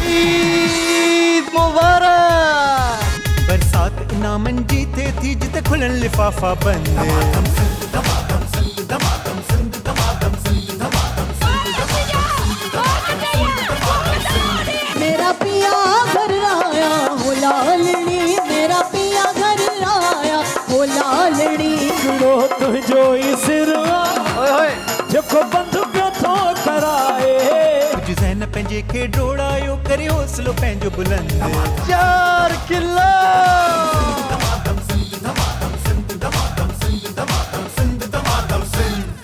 ईद मुबारक। बरसात इनामन जीते थी जिते खुलन लिफाफा बंद। मेरा पिया घर आया हो लालड़ी, मेरा पिया घर आया हो लालड़ी। जुड़ो तुझो सिरवा जेको बंद पियो थो कराए। कुछ ज़हन पंहिंजे खे डोड़ायो करे हौसलो पंहिंजो बुलंद। 4 किला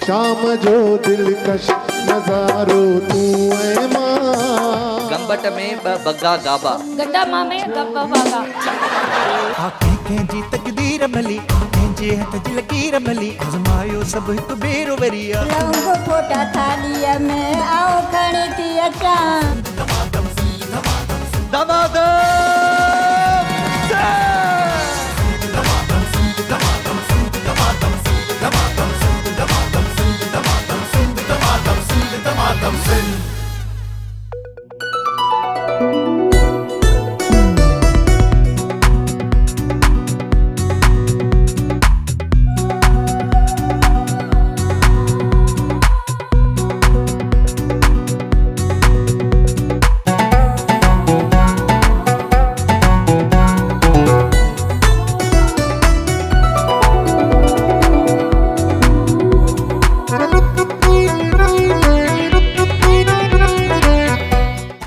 शाम जो दिलकश नज़ारो तू ऐ मां। गंबट में बग्गा गाबा गड्डा मां में गप्पा वागा। कंहिंजी तकदीर भली कंहिंजे हथ जी लकीर भली आज़मायो सभु हिकु भेरो वरिया। लौंग फोटा थालीअ में आओ खणी थी अचां।